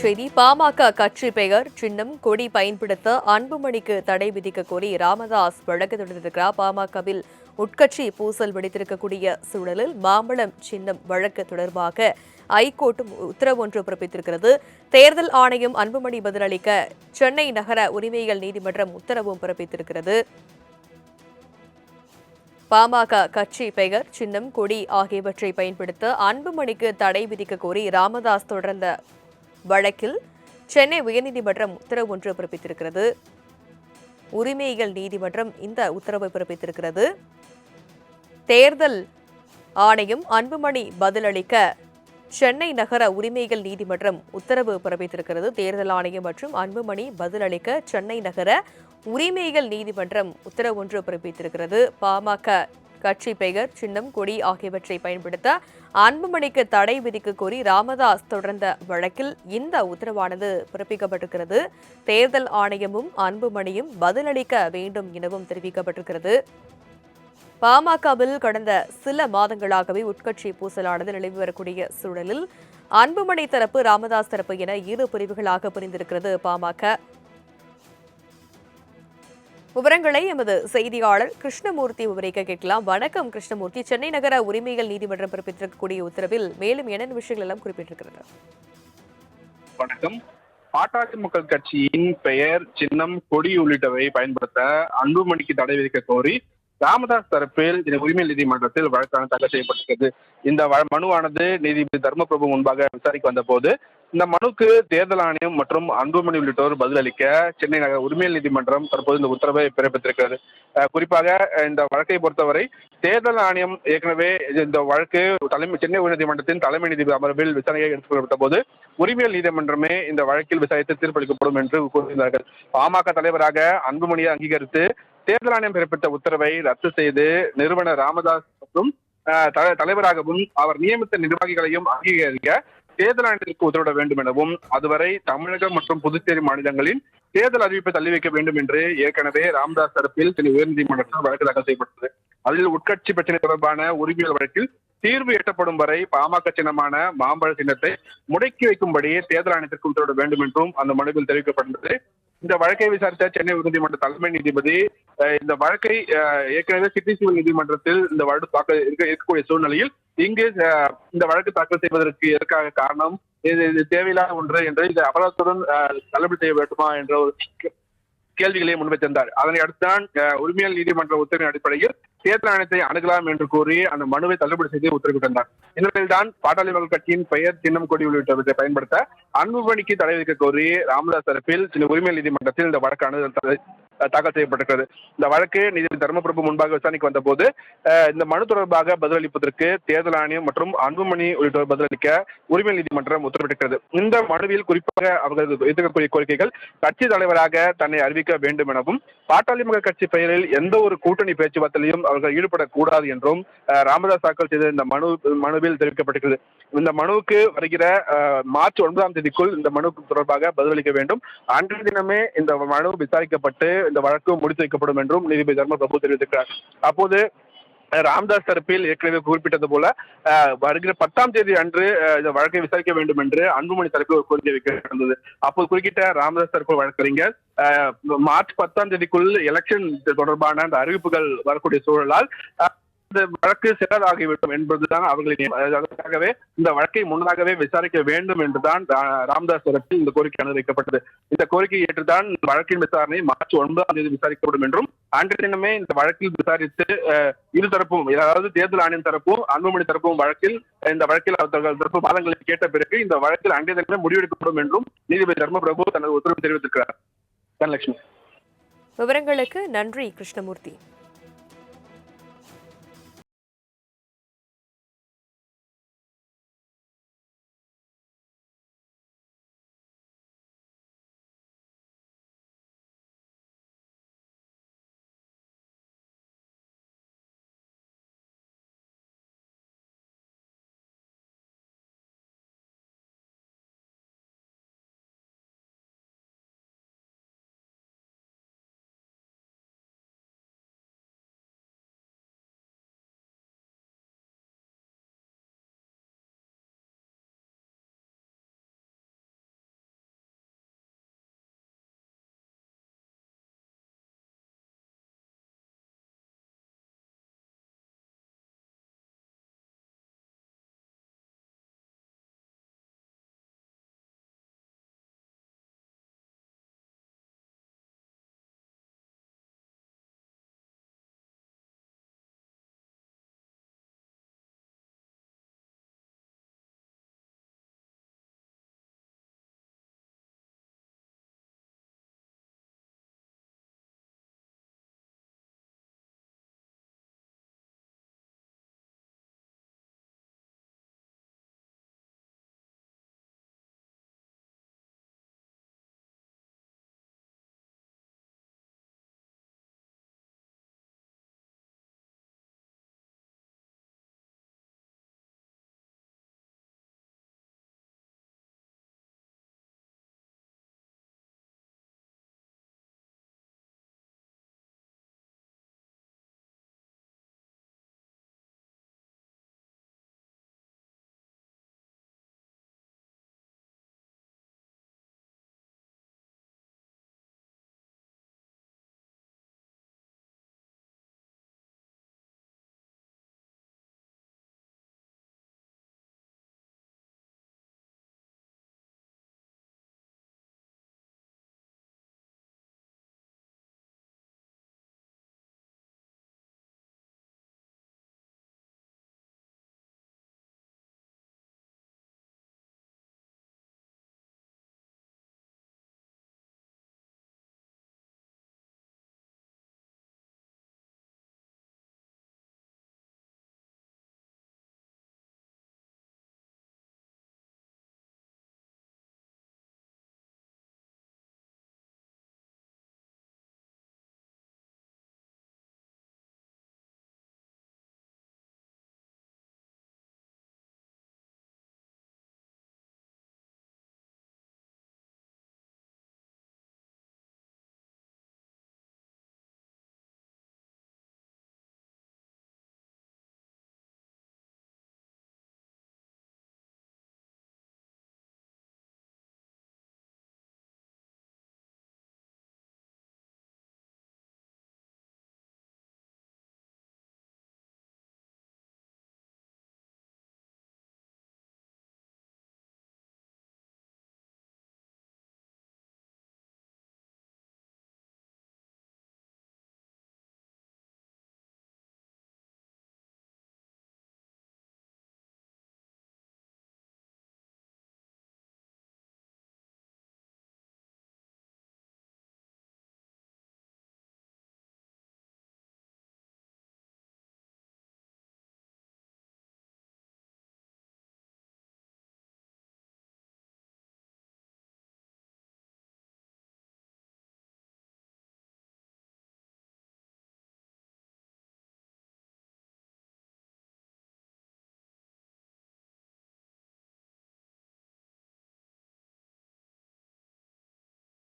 செய்தி பாமக கட்சி பெயர் சின்னம் கொடி பயன்படுத்த அன்புமணிக்கு தடை விதிக்க கோரி ராமதாஸ் வழக்கு தொடர்ந்திருக்கிறார். பாமகவில் உட்கட்சி பூசல் வெடித்திருக்கக்கூடிய சூழலில் மாம்பழம் சின்னம் வழக்கு தொடர்பாக ஐகோர்ட்டும் உத்தரவு ஒன்று பிறப்பித்திருக்கிறது. தேர்தல் ஆணையம் அன்புமணி பதிலளிக்க சென்னை நகர உரிமைகள் நீதிமன்றம் உத்தரவும் பிறப்பித்திருக்கிறது. பாமக கட்சி பெயர் சின்னம் கொடி ஆகியவற்றை பயன்படுத்த அன்புமணிக்கு தடை விதிக்க கோரி ராமதாஸ் தொடர்ந்த வழக்கில் சென்னை உயர்நீதிமன்றம் உத்தரவு ஒன்று பிறப்பித்திருக்கிறது. உரிமைகள் நீதிமன்றம் இந்த உத்தரவை பிறப்பித்திருக்கிறது. தேர்தல் ஆணையம் அன்புமணி பதிலளிக்க சென்னை நகர உரிமைகள் நீதிமன்றம் உத்தரவு பிறப்பித்திருக்கிறது. தேர்தல் ஆணையம் மற்றும் அன்புமணி பதிலளிக்க சென்னை நகர உரிமைகள் நீதிமன்றம் உத்தரவு ஒன்று பிறப்பித்திருக்கிறது. பாமக கட்சி பெயர் சின்னம் கொடி ஆகியவற்றை பயன்படுத்த அன்புமணிக்கு தடை விதிக்க கோரி ராமதாஸ் தொடர்ந்த வழக்கில் இந்த உத்தரவானது பிறப்பிக்கப்பட்டிருக்கிறது. தேர்தல் ஆணையமும் அன்புமணியும் பதிலளிக்க வேண்டும் எனவும் தெரிவிக்கப்பட்டிருக்கிறது. பாமகவில் கடந்த சில மாதங்களாகவே உட்கட்சி பூசலானது நிலவி வரக்கூடிய சூழலில் அன்புமணி தரப்பு ராமதாஸ் தரப்பு என இரு பிரிவுகளாக பிரிந்திருக்கிறது பாமக. விவரங்களை எமது செய்தியாளர் கிருஷ்ணமூர்த்தி விவரிக்க கேட்கலாம். வணக்கம் கிருஷ்ணமூர்த்தி. சென்னை நகர உரிமைகள் நீதிமன்றம் பிறப்பித்திருக்கக்கூடிய உத்தரவில் மேலும் என்னென்ன விஷயங்கள் எல்லாம் குறிப்பிட்டிருக்கிறது? வணக்கம். பாட்டாளி மக்கள் கட்சியின் பெயர், சின்னம், கொடி உள்ளிட்டவை பயன்படுத்த அன்புமணிக்கு தடை விதிக்க கோரி ராமதாஸ் தரப்பில் உரிமைகள் நீதிமன்றத்தில் வழக்கான தாக்கல் செய்யப்பட்டிருக்கிறது. இந்த மனுவானது நீதிபதி தர்மபிரபு முன்பாக விசாரிக்க வந்த போது இந்த மனுக்கு தேர்தல் ஆணையம் மற்றும் அன்புமணி உள்ளிட்டோர் பதிலளிக்க சென்னை நகர உரிமைகள் நீதிமன்றம் தற்போது இந்த உத்தரவை பிறப்பித்திருக்கிறது. குறிப்பாக இந்த வழக்கை பொறுத்தவரை தேர்தல் ஆணையம் ஏற்கனவே இந்த வழக்கு சென்னை உயர்நீதிமன்றத்தின் தலைமை நீதிபதி அமர்வில் விசாரணையை எடுத்துக் கொள்ளப்பட்ட போது உரிமைகள் நீதிமன்றமே இந்த வழக்கில் விசாரித்து தீர்ப்பளிக்கப்படும் என்று கூறினார்கள். பாமக தலைவராக அன்புமணியை அங்கீகரித்து தேர்தல் ஆணையம் பிறப்பித்த உத்தரவை ரத்து செய்து நிறுவனர் ராமதாஸ் மற்றும் தலைவராகவும் அவர் நியமித்த நிர்வாகிகளையும் அங்கீகரிக்க தேர்தல் ஆணையத்திற்கு உத்தரவிட வேண்டும் எனவும் அதுவரை தமிழகம் மற்றும் புதுச்சேரி மாநிலங்களின் தேர்தல் அறிவிப்பை தள்ளி வைக்க வேண்டும் என்று ஏற்கனவே ராமதாஸ் தரப்பில் உயர்நீதிமன்றத்தில் வழக்கு தாக்கல் செய்யப்பட்டது. அதில் உட்கட்சி பிரச்சனை தொடர்பான உரிமைகள் வழக்கில் தீர்வு எட்டப்படும் வரை பாமக சின்னமான மாம்பழ சின்னத்தை முடக்கி வைக்கும்படி தேர்தல் ஆணையத்திற்கு உத்தரவிட வேண்டும் என்றும் அந்த மனுவில் தெரிவிக்கப்பட்டது. இந்த வழக்கை விசாரித்த சென்னை உயர்நீதிமன்ற தலைமை நீதிபதி இந்த வழக்கை ஏற்கனவே சிட்டி சிவில் நீதிமன்றத்தில் இந்த வழக்கு தாக்கல் இருக்கக்கூடிய சூழ்நிலையில் இங்கு இந்த வழக்கு தாக்கல் செய்வதற்கு எதற்காக காரணம், இது தேவையில்லாத ஒன்று என்று இந்த அபராதத்துடன் தள்ளுபடி செய்ய வேண்டுமா என்ற ஒரு கேள்விகளை முன்வைத்திருந்தார். அதனை அடுத்துதான் உரிமையல் நீதிமன்ற உத்தரவின் அடிப்படையில் தேர்தல் ஆணையத்தை அணுகலாம் என்று கூறி அந்த மனுவை தள்ளுபடி செய்து உத்தரவிட்டிருந்தார். இந்நிலையில்தான் பாட்டாளி மக்கள் கட்சியின் பெயர், சின்னம், கொடி உள்ளிட்டவற்றை பயன்படுத்த அன்புமணிக்கு தடை விதிக்க கோரி ராமதாஸ் தரப்பில் உரிமையல் நீதிமன்றத்தில் இந்த வழக்கானது தாக்கல் செய்யப்பட்டிருக்கிறது. இந்த வழக்கு நீதிபதி தர்மபிரபு முன்பாக விசாரணைக்கு வந்த போது இந்த மனு தொடர்பாக பதிலளிப்பதற்கு தேர்தல் ஆணையம் மற்றும் அன்புமணி உள்ளிட்டோர் பதிலளிக்க உரிமையல் நீதிமன்றம் உத்தரவிட்டிருக்கிறது. இந்த மனுவில் குறிப்பாக அவர்கள் எதிர்க்கக்கூடிய கோரிக்கைகள் கட்சி தலைவராக தன்னை அறிவிக்க வேண்டும் எனவும் பாட்டாளி மக்கள் கட்சி பெயரில் எந்த ஒரு கூட்டணி பேச்சுவார்த்தையிலும் அவர்கள் ஈடுபடக்கூடாது என்றும் ராமதாஸ் தாக்கல் செய்த இந்த மனுவில் தெரிவிக்கப்பட்டிருக்கிறது. இந்த மனுவுக்கு வருகிற மார்ச் 9ஆம் தேதிக்குள் இந்த மனு தொடர்பாக பதிலளிக்க வேண்டும். அன்றைய தினமே இந்த மனு விசாரிக்கப்பட்டு இந்த வழக்கு முடித்து வைக்கப்படும் என்றும் நீதிபதி தர்மபிரபு தெரிவித்திருக்கிறார். அப்போது ராமதாஸ் தரப்பில் ஏற்கனவே குறிப்பிட்டது போல வருகிற 10ஆம் தேதி அன்று இந்த வழக்கை விசாரிக்க வேண்டும் என்று அன்புமணி தரப்பில் ஒரு கோரிக்கை வைக்கப்பட்டிருந்தது. அப்போது குறுக்கிட்ட ராமதாஸ் தரப்பு வழக்கறிஞர் மார்ச் 10ஆம் தேதிக்குள் எலெக்ஷன் தொடர்பான அந்த அறிவிப்புகள் வரக்கூடிய சூழலால் இந்த வழக்கு செல்லாதாகிவிடும் என்பதுதான் அவர்களின், அதற்காகவே இந்த வழக்கை முன்னதாகவே விசாரிக்க வேண்டும் என்றுதான் ராமதாஸ் தரப்பில் இந்த கோரிக்கை அனுமதிக்கப்பட்டது. இந்த கோரிக்கையை ஏற்றுதான் வழக்கின் விசாரணை மார்ச் 9ஆம் தேதி விசாரிக்கப்படும் என்றும் அன்றைய தினமே இந்த வழக்கில் விசாரித்து இருதரப்பும், அதாவது தேர்தல் ஆணையம் தரப்பும் அன்புமணி தரப்பும் இந்த வழக்கில் அவர்கள் தரப்பு வாதங்களை கேட்ட பிறகு இந்த வழக்கில் அன்றைய தினமே முடிவெடுக்கப்படும் என்றும் நீதிபதி தர்மபிரபு தனது உத்தரவு தெரிவித்திருக்கிறார். தனலட்சுமி. விவரங்களுக்கு நன்றி கிருஷ்ணமூர்த்தி.